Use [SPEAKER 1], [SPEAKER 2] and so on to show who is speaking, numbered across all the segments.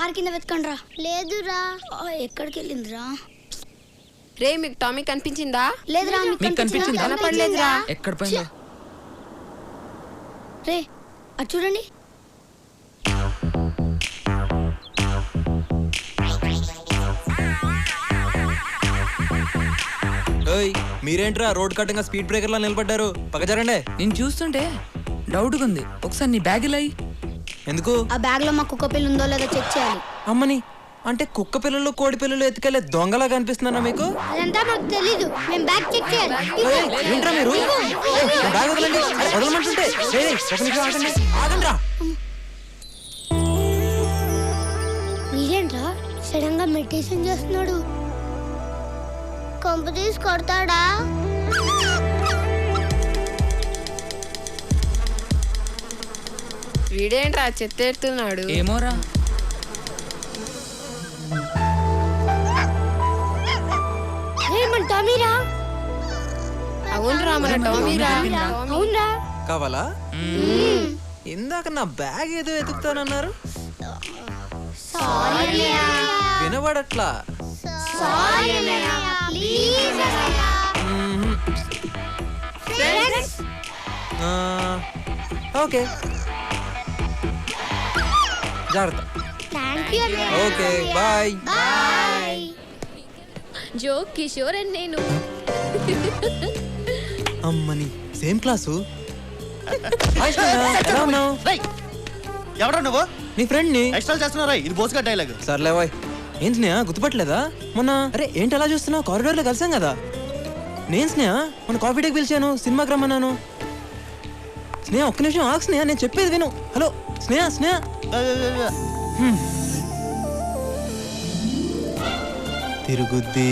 [SPEAKER 1] Car కింద వెతకండి రా. లేదురా. ఎక్కడికి వెళ్ళిందిరా?
[SPEAKER 2] రే మీకు టామీ కనిపించిందా?
[SPEAKER 1] లేదురా.
[SPEAKER 3] మీకు కనిపించిందా?
[SPEAKER 2] కనపడలేదురా.
[SPEAKER 3] ఎక్కడ పోయిందో?
[SPEAKER 1] రే అటు చూడండి.
[SPEAKER 4] మీరేంట్రా రోడ్ కట్టంగా స్పీడ్ బ్రేకర్ లా నిలబడ్డారు? పక్క జరండి.
[SPEAKER 3] నేను చూస్తుంటే డౌట్గా ఉంది. ఒకసారి నీ బ్యాగ్ ఇలా
[SPEAKER 4] ఎందుకు?
[SPEAKER 1] ఆ బ్యాగ్ లో మా కుక్క పిల్ల ఉందో లేదో చెక్ చేయాలి.
[SPEAKER 4] అమ్మని అంటే కుక్క పిల్లలు కోడి పిల్లలు ఎత్తుకెళ్లే దొంగలా కనిపిస్తున్నారా మీకు?
[SPEAKER 1] అదంతా మాకు తెలీదు. మేము బ్యాగ్ చెక్ చేయాలి.
[SPEAKER 4] ఏంట్రా మీరు? బ్యాగ్ వదలండి. వదలమంటుంటే ఒక నిమిషం ఆగండి. ఆగండిరా.
[SPEAKER 1] వీడేంట్రా సడన్ గా మెడిటేషన్ చేస్తున్నాడు? కొంప తీసి కొడతాడా?
[SPEAKER 2] వీడేంట్రా చెత్తేడుతున్నాడు?
[SPEAKER 3] ఏమోరా.
[SPEAKER 1] మన టామీరా.
[SPEAKER 2] అవునరా మన టామీరా.
[SPEAKER 1] అవునరా.
[SPEAKER 4] కావాలా? ఇందాక నా బ్యాగ్ ఏదో ఎతుకుతానన్నారు. వినబడట్లా. ఓకే జాగ్రత్త. Okay bye.
[SPEAKER 5] జో కిషోర్ అని నేను.
[SPEAKER 4] అమ్మని సేమ్ క్లాసు. ఎలా ఉన్నావు?
[SPEAKER 6] ఎవరా నువ్వు?
[SPEAKER 4] నీ ఫ్రెండ్ ని.
[SPEAKER 6] ఎక్స్ట్రా చేస్తున్నారా? ఇది బోసుగా డైలాగ్.
[SPEAKER 4] సర్లే బాయ్. ఏం స్నేహ గుర్తుపట్టలేదా? మొన్న అరే ఏంటి అలా చూస్తున్నావు? కారిడార్ లో కలిసాం కదా. నేను స్నేహ మొన్న కాఫీ డేకి పిలిచాను, సినిమాకి రమ్మన్నాను. స్నేహ ఒక్క నిమిషం ఆగు స్నేహ, నేను చెప్పేది విను. హలో స్నేహ. స్నేహ తిరుగుద్ది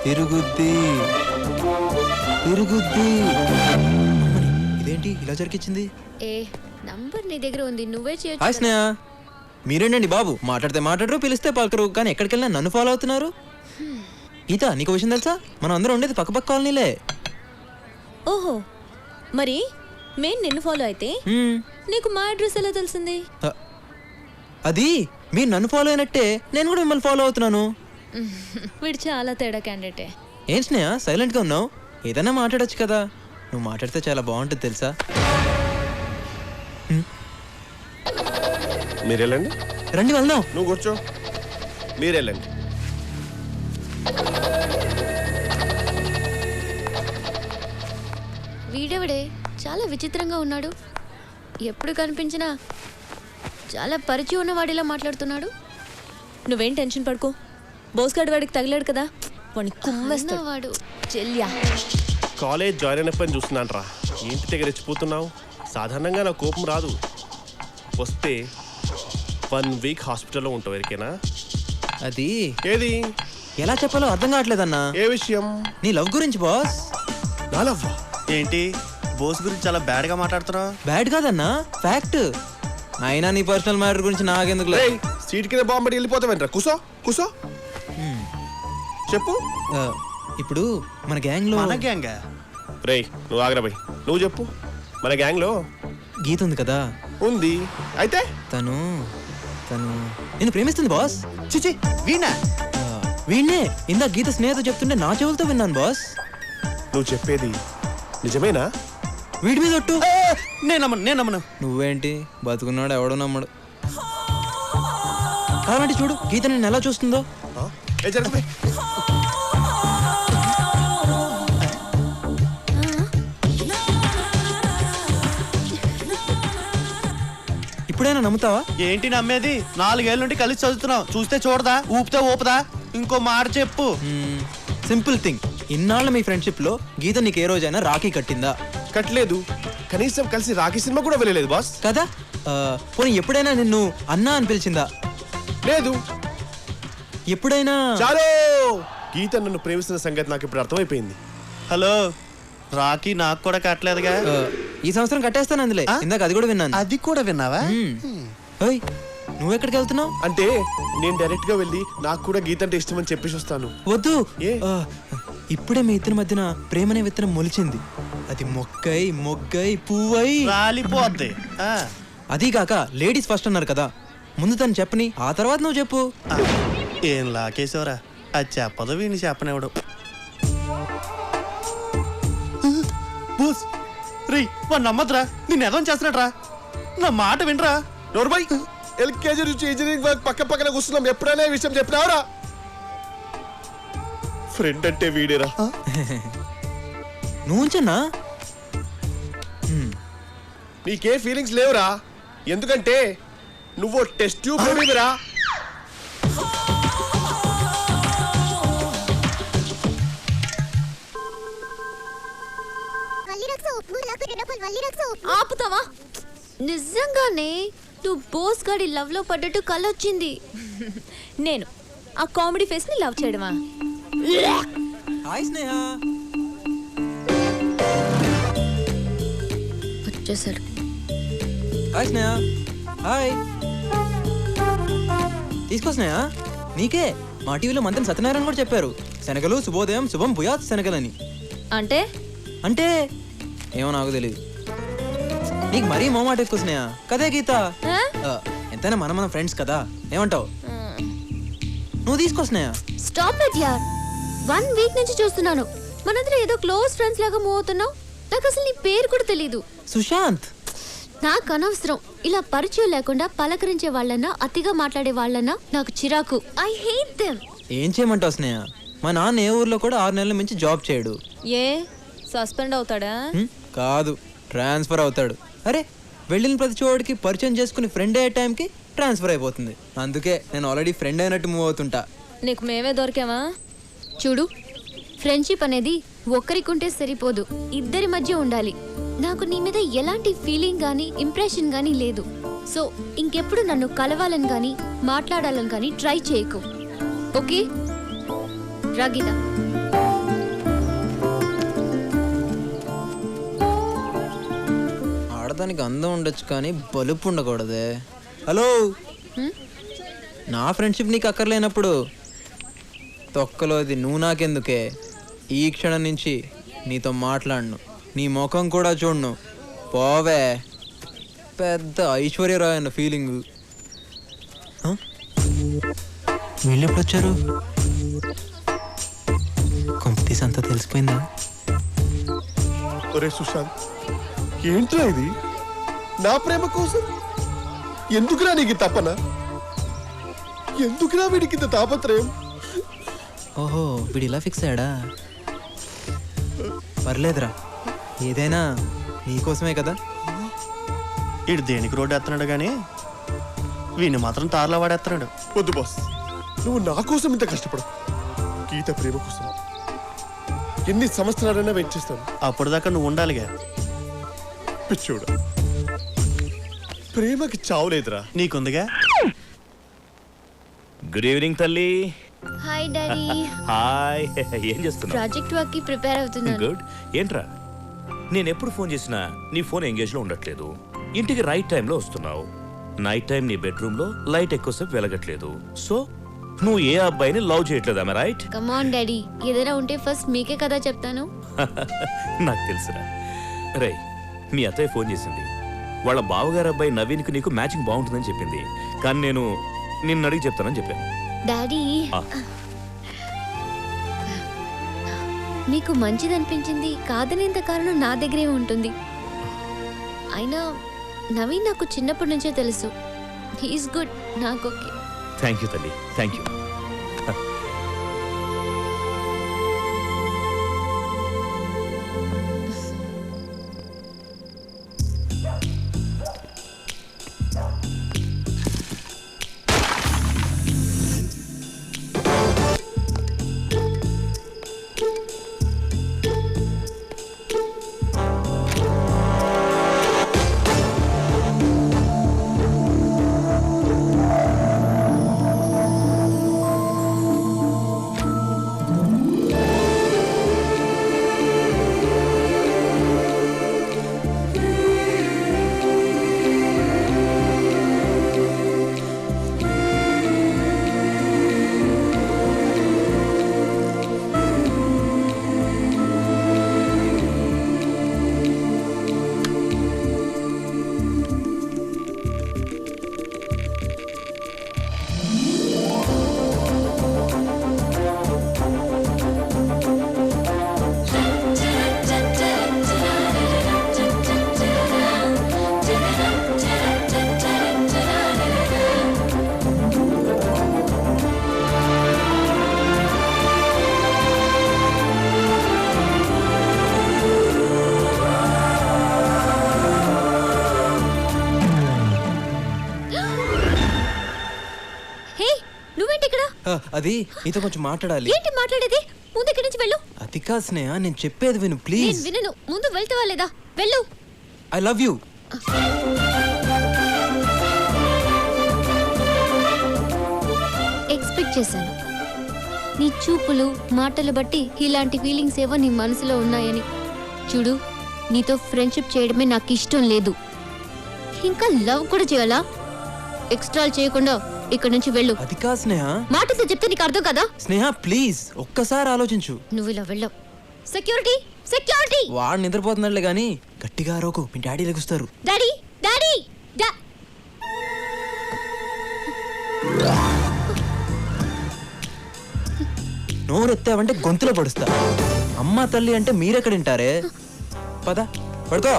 [SPEAKER 4] తిరుగుద్ది తిరుగుద్ది. ఇదేంటి ఇలా జరిగించింది?
[SPEAKER 5] ఏ నంబర్ నీ దగ్గర ఉంది, నువ్వే చేయొచ్చు.
[SPEAKER 4] హాయ్ స్నేహ. మీరేంటండి బాబు, మాట్లాడితే మాట్లాడరు, పిలిస్తే పలకరు, కానీ ఎక్కడికి వెళ్ళినా నన్ను ఫాలో అవుతున్నారు. గీత నీకు విషయం తెలుసా? మనం అందరం ఉండేది పక్క కాలనీలే.
[SPEAKER 5] ఓహో, మరి మేము నిన్ను ఫాలో అయితే నీకు మా అడ్రస్ ఎలా తెలిసింది?
[SPEAKER 4] అది మీరు నన్ను ఫాలో అయినట్టే నేను కూడా మిమ్మల్ని ఫాలో అవుతున్నాను.
[SPEAKER 5] వీడు చాలా తేడా క్యాండిడేటే.
[SPEAKER 4] ఏం స్నేహ సైలెంట్ గా ఉన్నావు? ఏదైనా మాట్లాడొచ్చు కదా. నువ్వు మాట్లాడితే చాలా బాగుంటుంది తెలుసా.
[SPEAKER 7] మీరు వెళ్ళండి.
[SPEAKER 4] రండి వెళ్దాం.
[SPEAKER 7] నువ్వు కూర్చో. మీరు వెళ్ళండి.
[SPEAKER 5] వీడెవడే చాలా విచిత్రంగా ఉన్నాడు. ఎప్పుడు కనిపించినా చాలా పరిచయం ఉన్నవాడిలా మాట్లాడుతున్నాడు. నువ్వేం టెన్షన్ పడుకో, బోస్గాడు వాడికి తగిలాడు కదా, వాడిని కుమ్మేస్తాడు వాడు. చెల్యా
[SPEAKER 7] కాలేజ్ జాయిన్ అయినప్పని చూస్తున్నాను రా. ఏంటి దగ్గర రెచ్చిపోతున్నావు? సాధారణంగా నా కోపం రాదు. వస్తే 1 వీక్ హాస్పిటల్లో ఉంటావు. ఎరికేనా?
[SPEAKER 4] అది
[SPEAKER 7] ఏది
[SPEAKER 4] ఎలా చెప్పాలో అర్థం కావట్లేదన్నా.
[SPEAKER 7] ఏ విషయం?
[SPEAKER 4] నీ లవ్ గురించి బాస్.
[SPEAKER 7] నా లవ్
[SPEAKER 6] ఏంటి బోస్ గురించి చాలా బ్యాడ్ గా మాట్లాడుతున్నావు?
[SPEAKER 4] బ్యాడ్ కాదన్నా, ఫ్యాక్ట్. అయినా నీ పర్సనల్ మ్యాటర్ గురించి నాకెందుకు?
[SPEAKER 7] సీట్ కింద బాంబడి వెళ్ళిపోతావేంట్రా? కూసో కూసో. చెప్పు.
[SPEAKER 4] ఇప్పుడు మన గ్యాంగ్ లో.
[SPEAKER 6] మన గ్యాంగ్?
[SPEAKER 7] రేయ్ నువ్వు ఆగ్రా బై. నువ్వు చెప్పు. మన గ్యాంగ్ లో
[SPEAKER 4] గీత ఉంది కదా.
[SPEAKER 7] ఉంది. అయితే
[SPEAKER 4] తను నేను ప్రేమిస్తుంది బాస్.
[SPEAKER 6] చిచి వీణా?
[SPEAKER 4] వీణ్ణే ఇందా గీత స్నేహితుడు చెప్తుంటే నా చెవులతో విన్నాను బాస్.
[SPEAKER 7] నువ్వు చెప్పేది నిజమేనా?
[SPEAKER 4] వీడి మీద ఒట్టు.
[SPEAKER 6] నేను నమ్మను.
[SPEAKER 4] నువ్వేంటి బతుకున్నాడు ఎవడో నమ్మడు. కాబట్టి చూడు గీత నేను ఎలా చూస్తుందో. ఇప్పుడైనా నమ్ముతావా?
[SPEAKER 6] ఏంటి నమ్మేది? 4 ఏళ్ళ నుండి కలిసి చదువుతున్నావు. చూస్తే చూడదా, ఊపితే ఊపదా? ఇంకో మాట చెప్పు.
[SPEAKER 4] Simple thing. ఇన్నాళ్ళ మీ ఫ్రెండ్షిప్ లో గీత నీకు ఏ రోజైనా రాఖీ కట్టిందా?
[SPEAKER 7] కట్టలేదు. కనీసం కలిసి రాఖీ సినిమా కూడా వెళ్ళలేదు బాస్.
[SPEAKER 4] కదా. పోనీ ఎప్పుడైనా నిన్ను అన్నా అని పిలిచిందా?
[SPEAKER 7] లేదు.
[SPEAKER 4] ఎప్పుడైనా?
[SPEAKER 7] చాలు. గీత నన్ను ప్రేమిస్తున్న సంగతి నాకు ఇప్పుడు అర్థమైపోయింది.
[SPEAKER 6] హలో, రాఖీ నాకు కూడా కట్టలేదుగా.
[SPEAKER 4] ఈ సంవత్సరం కట్టేస్తాను అందులో. ఇందాక అది కూడా విన్నాను.
[SPEAKER 6] అది కూడా విన్నావా?
[SPEAKER 4] నువ్వెక్కడికి వెళ్తున్నావు?
[SPEAKER 7] అంటే నేను డైరెక్ట్ గా వెళ్ళి నాకు కూడా గీత అంటే ఇష్టం అని చెప్పేసి వస్తాను.
[SPEAKER 4] వద్దు. ఇప్పుడే మీ ఇద్దరి మధ్యన ప్రేమనే విత్తనం మొలిచింది. అది మొగ్గై పువ్వై
[SPEAKER 6] రాలిపోద్ది.
[SPEAKER 4] అదీగాక లేడీస్ ఫస్ట్ అన్నారు కదా. ముందు తను చెప్పని ఆ తర్వాత నువ్వు చెప్పు.
[SPEAKER 6] ఆ, ఏం లాకేసేవరా అది చెప్పదు వీడిని చెప్పనివాడు. బోస్ రీ వాడు నమ్మద్రా, నేను ఎదం చేస్తున్నాడ్రా, నా మాట వినరా.
[SPEAKER 8] నోర్మై ఎల్కేజీ నుంచి ఇంజనీరింగ్ వర్క్ పక్క పక్కన కూర్చున్నాం, ఎప్పుడైనా ఈ విషయం చెప్పినావరా? ఫ్రెండ్ అంటే వీడేరా.
[SPEAKER 4] నువ్వు ఉంచన్నా.
[SPEAKER 8] నీకే ఫీలింగ్స్ లేవురా, ఎందుకంటే నువ్వు టెస్ట్ ట్యూబ్ బేబీరా.
[SPEAKER 5] ఆపుతావా? నిజంగానే నువ్వు బోస్ గాడి లవ్ లో పడ్డట్టు కళ్ళొచ్చింది. నేను ఆ కామెడీ ఫేస్ ని లవ్ చేయడమా?
[SPEAKER 4] హాయ్ స్నేహ.
[SPEAKER 5] వచ్చేసాడు.
[SPEAKER 4] హాయ్ స్నేహ. హాయ్. తీసుకో స్నేహ, నీకే. మా టీవీలో మంత్రి సత్యనారాయణ కూడా చెప్పారు, శనగలు శుభోదయం శుభం భూయాత్ శనగలని.
[SPEAKER 5] అంటే
[SPEAKER 4] అంటే ఏమో నాకు తెలియదు. నీకు మరీ మోమాట ఎక్కువ స్నేహ. కదే గీత. ఎంతైనా మనం ఫ్రెండ్స్ కదా, ఏమంటావు? నువ్వు తీసుకో స్నేహ.
[SPEAKER 5] స్టాప్ ఇట్ యార్. 1 వీక్ నుంచి చూస్తున్నాను మనందరం ఏదో క్లోజ్ ఫ్రెండ్స్ లాగా మూవ్ అవుతున్నావు. నాకు అసలు నీ పేరు కూడా తెలీదు.
[SPEAKER 4] సుశాంత్.
[SPEAKER 5] నాకు అనవసరం ఇలా పరిచయం లేకుండా పలకరించే వాళ్ళన్నా అతిగా మాట్లాడే వాళ్ళన్నా నాకు చిరాకు. I hate them.
[SPEAKER 4] ఏం చేయమంటావు స్నేహ? మా నాన్న ఏ ఊర్లో కూడా 6 నెలల మించి జాబ్ చేయడు.
[SPEAKER 5] ఏ సస్పెండ్ అవుతాడా?
[SPEAKER 4] కాదు, ట్రాన్స్ఫర్ అవుతాడు. అరే వెళ్ళిన ప్రతి చోటికి పరిచయం చేసుకుని ఫ్రెండ్ అయ్యే టైంకి ట్రాన్స్ఫర్ అయిపోతుంది. అందుకే నేను ఆల్రెడీ ఫ్రెండ్ అయినట్టు మూవ్ అవుతుంటా.
[SPEAKER 5] నీకు మేమే దొరికామా? చూడు, ఫ్రెండ్షిప్ అనేది ఒక్కరికుంటే సరిపోదు, ఇద్దరి మధ్య ఉండాలి. నాకు నీ మీద ఎలాంటి ఫీలింగ్ కానీ ఇంప్రెషన్ కానీ లేదు. సో ఇంకెప్పుడు నన్ను కలవాలని కానీ మాట్లాడాలని కానీ ట్రై చేయకు, ఓకే? రాగిదా.
[SPEAKER 4] ఆడదానికి అందం ఉండొచ్చు కానీ బలుపు ఉండకూడదే. హలో, నా ఫ్రెండ్షిప్ నీకు అక్కర్లేనప్పుడు తొక్కలోది నువ్వు నాకెందుకే? ఈ క్షణం నుంచి నీతో మాట్లాడను, నీ ముఖం కూడా చూడను. పోవే. పెద్ద ఐశ్వర్యరాయ్ అన్న ఫీలింగు. వీళ్ళు ఎప్పుడు వచ్చారు? కంపెనీస్ అంతా తెలిసిపోయిందా?
[SPEAKER 8] ఒరే సుశాంత్, ఏంట్రా ఇది? నా ప్రేమ కోసం ఎందుకురా నీకు తపన? ఎందుకురా వీడికి ఇంత తాపత్రయం?
[SPEAKER 4] ఓహో, వీడు ఇలా ఫిక్స్ అయ్యాడా? పర్లేదురా, ఏదైనా నీకోసమే కదా.
[SPEAKER 6] వీడు దేనికి రోడ్డు ఎత్తున్నాడు కానీ వీడిని మాత్రం తారలా వాడేస్తున్నాడు.
[SPEAKER 8] వద్దు బాస్, నువ్వు నా కోసం ఇంత కష్టపడు. గీత ప్రేమ కోసం ఎన్ని సంవత్సరాలైనా వెయిట్ చేస్తాను.
[SPEAKER 6] అప్పుడు దాకా నువ్వు ఉండాలిగా.
[SPEAKER 8] పిచ్చోడా, ప్రేమకి చావులేదురా.
[SPEAKER 6] నీకుందిగా.
[SPEAKER 9] గుడ్ ఈవినింగ్ తల్లి.
[SPEAKER 5] Hi daddy.
[SPEAKER 9] హాయ్. ఏం చేస్తున్నావు?
[SPEAKER 5] ప్రాజెక్ట్ వర్క్ కి ప్రిపేర్ అవుతున్నాను.
[SPEAKER 9] గుడ్. ఏంట్రా, నేను ఎప్పుడు ఫోన్ చేసినా నీ ఫోన్ ఎంగేజ్ లో ఉండట్లేదు. ఇంటికి రైట్ టైంలో వస్తున్నావు. నైట్ టైం నీ బెడ్రూమ్ లో లైట్ ఎక్కువసేపు వెలగట్లేదు. సో నువ్వు ఏ అబ్బాయిని లవ్ చేయట్లేదు, ఆమె రైట్?
[SPEAKER 5] కమ్ ఆన్ డాడీ, ఏదైనా ఉంటే ఫస్ట్ మీకే కదా చెప్తాను.
[SPEAKER 9] నాకు తెలుసురా. రే, మీ అత్తయ్య ఫోన్ చేసింది. వాళ్ళ బావగారు అబ్బాయి నవీన్కి నీకు మ్యాచింగ్ బాగుంటుందని చెప్పింది. కానీ నేను నిన్ను అడిగి చెప్తానని చెప్పాను.
[SPEAKER 5] డాడీ, మీకు మంచిదనిపించింది కాదనేంత కారణం నా దగ్గరే ఉంటుంది. అయినా నవీన్ నాకు చిన్నప్పటి నుంచే తెలుసు. హీఈస్ గుడ్, నాకు ఓకే.
[SPEAKER 9] థ్యాంక్ యూ తల్లి, థ్యాంక్ యూ.
[SPEAKER 4] అది నీతో కొంచెం మాట్లాడాలి.
[SPEAKER 5] ఏంటి మాట్లాడేది? ముందు ఇక్కడి నుంచి వెళ్ళు.
[SPEAKER 4] అది కాదు స్నేహ, నేను చెప్పేది విను
[SPEAKER 5] నేను
[SPEAKER 4] ప్లీజ్.
[SPEAKER 5] వినను. ముందు వెళ్తావా లేదా? వెళ్ళు.
[SPEAKER 4] I love you.
[SPEAKER 1] ఎక్స్పెక్ట్ చేశాను నీ చూపులు మాటలు బట్టి ఇలాంటి ఫీలింగ్స్ ఏవో నీ మనసులో ఉన్నాయని. చూడు, నీతో ఫ్రెండ్షిప్ చేయడమే నాకు ఇష్టం లేదు. ఇంకా లవ్ కూడా చేయాలా? ఎక్స్ట్రాలు చేయకుండా ఇక్కడ నుంచి వెళ్ళు.
[SPEAKER 4] అది కాదు స్నేహ.
[SPEAKER 5] మాటతో చెప్తే నీకు అర్థం కదా?
[SPEAKER 4] స్నేహ ప్లీజ్ ఒక్కసారి ఆలోచించు.
[SPEAKER 5] నువ్వు ఇలా వెళ్ళవు. Security, security.
[SPEAKER 4] వాడు నిద్రపోతున్నాడులే గాని గట్టిగా అరవకు, మీ డాడీ లెగుస్తారు.
[SPEAKER 5] Daddy, daddy.
[SPEAKER 4] నోరెత్తావంటే గొంతులో పడుస్తా. అమ్మ తల్లి అంటే మీరెక్కడ వింటారే? పద పడుకో.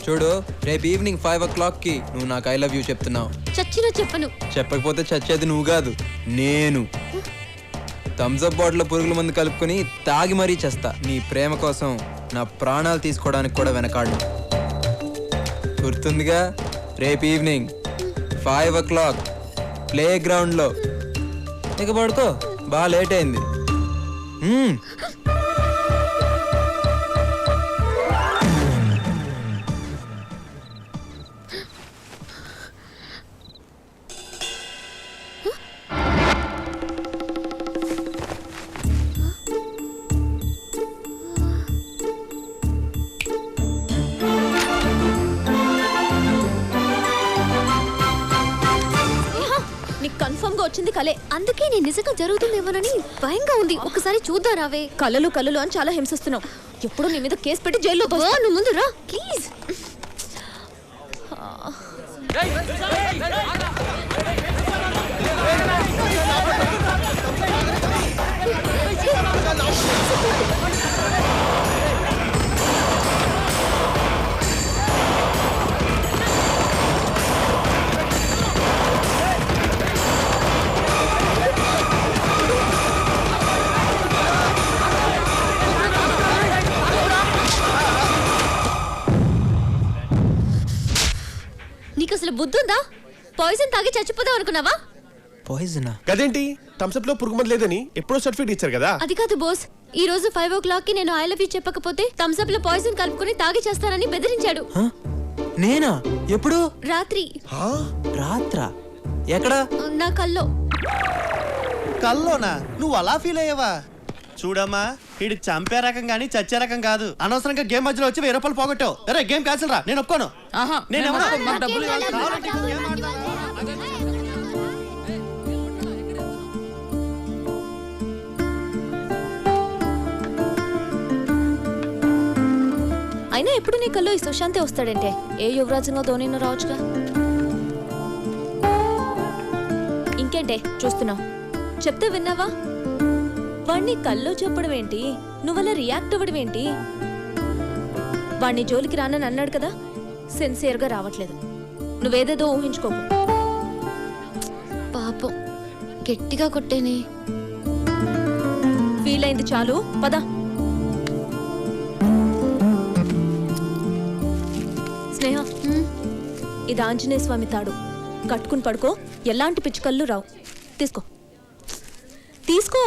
[SPEAKER 4] చూడు, రేపు ఈవినింగ్ 5 o'clock కి నువ్వు నాకు ఐ లవ్ యూ చెప్తున్నావు.
[SPEAKER 5] చచ్చినా చెప్పను.
[SPEAKER 4] చెప్పకపోతే చచ్చేది నువ్వు కాదు, నేను. థమ్స్అప్ బాటిల్ పురుగుల మందు కలుపుకొని తాగి మరీ చేస్తా. నీ ప్రేమ కోసం నా ప్రాణాలు తీసుకోవడానికి కూడా వెనకాడు. గుర్తుందిగా? రేపు ఈవినింగ్ 5 o'clock ప్లే గ్రౌండ్లో. ఇక పడుకో, బాగా లేట్ అయింది.
[SPEAKER 5] కన్ఫర్మ్ గా వచ్చింది కలే.
[SPEAKER 1] అందుకే నేను నిజంగా జరుగుతుందేమోనని భయంగా ఉంది. ఒకసారి చూద్దాం రావే.
[SPEAKER 5] కలలు కలలు అని చాలా హింసిస్తున్నావు. ఎప్పుడు నీ మీద కేసు పెట్టి జైల్లో తోస్తా.
[SPEAKER 1] నువ్వు ముందు రా ప్లీజ్. నీకు అసలు బుద్ధుందా? పాయిజన్ తాగి చచ్చిపోదాం అనుకున్నావా?
[SPEAKER 4] పాయిజనా?
[SPEAKER 7] గదేంటి, థమ్స్అప్ లో పురుగు మందు లేదని ఎప్పుడో సర్టిఫికేట్ ఇచ్చారు కదా.
[SPEAKER 1] అది కాదు బాస్, ఈ రోజు 5 o'clock కి నేను ఐ లవ్ యూ చెప్పకపోతే థమ్స్అప్ లో పాయిజన్ కలుపుకొని తాగి చేస్తానని బెదిరించాడు.
[SPEAKER 4] నేనా? ఎప్పుడు?
[SPEAKER 1] రాత్రి.
[SPEAKER 4] రాత్రా? ఎక్కడ?
[SPEAKER 1] నా కల్లో.
[SPEAKER 6] కల్లోనా? నువ్వు అలా ఫీల్ అయ్యావా? చూడమ్మా, వీడు చంపే రకం గానీ చచ్చే రకం కాదు. అనవసరంగా గేమ్ మధ్యలో వచ్చి 1000 రూపాయలు పోగొట్టావు. అరే గేమ్ క్యాన్సిల్ రా, నేను ఒప్పుకోను.
[SPEAKER 5] అయినా ఎప్పుడు నీ కల్లో ఈ సుశాంతే వస్తాడంటే? ఏ యువరాజునో ధోనినో రావచ్చుగా. ఇంకేంటే చూస్తున్నావు? చెప్తే విన్నావా? వాణ్ణి కల్లో చెప్పడం ఏంటి? నువ్వలా రియాక్ట్ అవ్వడం ఏంటి? వాణ్ణి జోలికి రానని అన్నాడు కదా, సిన్సియర్గా రావట్లేదు. నువ్వేదేదో ఊహించుకోకు.
[SPEAKER 1] పాపం గట్టిగా కొట్టేనే.
[SPEAKER 5] ఫీల్ అయింది చాలు, పద. స్నేహ, ఇది ఆంజనేయ స్వామి తాడు. కట్టుకుని పడుకో, ఎలాంటి పిచ్చుకళ్ళు రావు. తీసుకో తీసుకో.